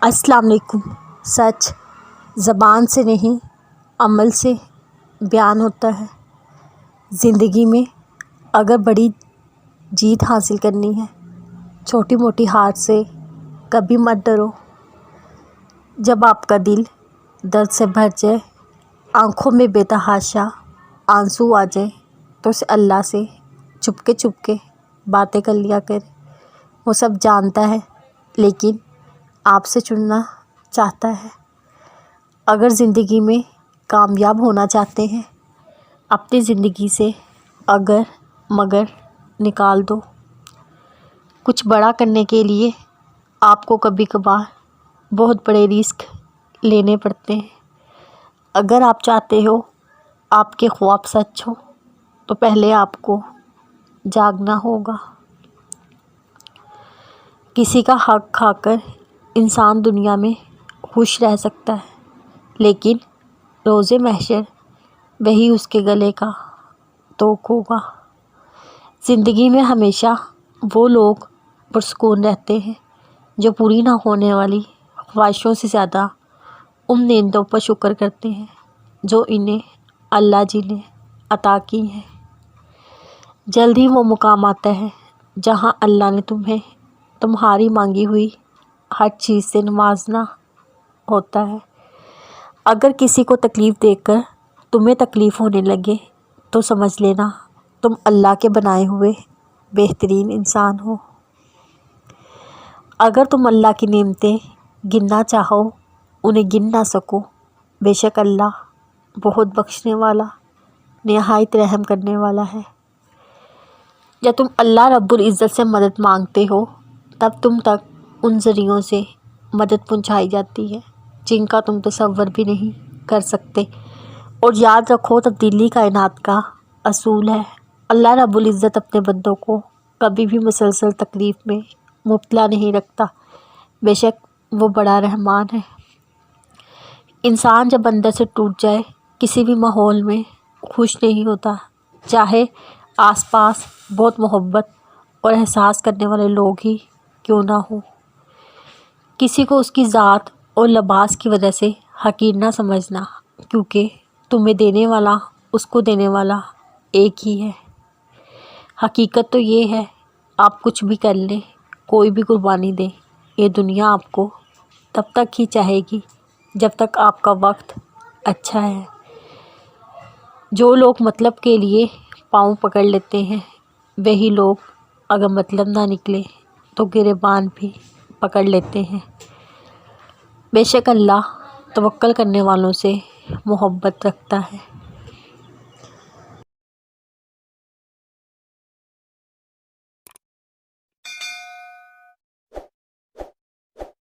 السلام علیکم۔ سچ زبان سے نہیں عمل سے بیان ہوتا ہے۔ زندگی میں اگر بڑی جیت حاصل کرنی ہے، چھوٹی موٹی ہار سے کبھی مت ڈرو۔ جب آپ کا دل درد سے بھر جائے، آنکھوں میں بے تحاشا آنسو آ جائے، تو اسے اللہ سے چپ کے باتیں کر لیا کرے۔ وہ سب جانتا ہے، لیکن آپ سے چننا چاہتا ہے۔ اگر زندگی میں کامیاب ہونا چاہتے ہیں، اپنی زندگی سے اگر مگر نکال دو۔ کچھ بڑا کرنے کے لیے آپ کو کبھی کبھار بہت بڑے رسک لینے پڑتے ہیں۔ اگر آپ چاہتے ہو آپ کے خواب سچ ہو، تو پہلے آپ کو جاگنا ہوگا۔ کسی کا حق کھا کر انسان دنیا میں خوش رہ سکتا ہے، لیکن روز محشر وہی اس کے گلے کا توق ہوگا۔ زندگی میں ہمیشہ وہ لوگ پرسکون رہتے ہیں جو پوری نہ ہونے والی خواہشوں سے زیادہ ان نعمتوں پر شکر کرتے ہیں جو انہیں اللہ جی نے عطا کی ہیں۔ جلد ہی وہ مقام آتا ہے جہاں اللہ نے تمہیں تمہاری مانگی ہوئی ہر چیز سے نوازنا ہوتا ہے۔ اگر کسی کو تکلیف دے کر تمہیں تکلیف ہونے لگے، تو سمجھ لینا تم اللہ کے بنائے ہوئے بہترین انسان ہو۔ اگر تم اللہ کی نعمتیں گننا چاہو، انہیں گن نہ سکو، بے شک اللہ بہت بخشنے والا، نہایت رحم کرنے والا ہے۔ جب تم اللہ رب العزت سے مدد مانگتے ہو، تب تم تک ان ذریعوں سے مدد پہنچائی جاتی ہے جن کا تم تصور بھی نہیں کر سکتے۔ اور یاد رکھو، تبدیلی کائنات کا اصول ہے۔ اللہ رب العزت اپنے بندوں کو کبھی بھی مسلسل تکلیف میں مبتلا نہیں رکھتا، بے شک وہ بڑا رحمان ہے۔ انسان جب اندر سے ٹوٹ جائے، کسی بھی ماحول میں خوش نہیں ہوتا، چاہے آس پاس بہت محبت اور احساس کرنے والے لوگ ہی کیوں نہ ہوں۔ کسی کو اس کی ذات اور لباس کی وجہ سے حقیر نہ سمجھنا، کیونکہ تمہیں دینے والا اس کو دینے والا ایک ہی ہے۔ حقیقت تو یہ ہے، آپ کچھ بھی کر لیں، کوئی بھی قربانی دیں، یہ دنیا آپ کو تب تک ہی چاہے گی جب تک آپ کا وقت اچھا ہے۔ جو لوگ مطلب کے لیے پاؤں پکڑ لیتے ہیں، وہی لوگ اگر مطلب نہ نکلے تو گریبان بھی پکڑ لیتے ہیں۔ بے شک اللہ توکل کرنے والوں سے محبت رکھتا ہے۔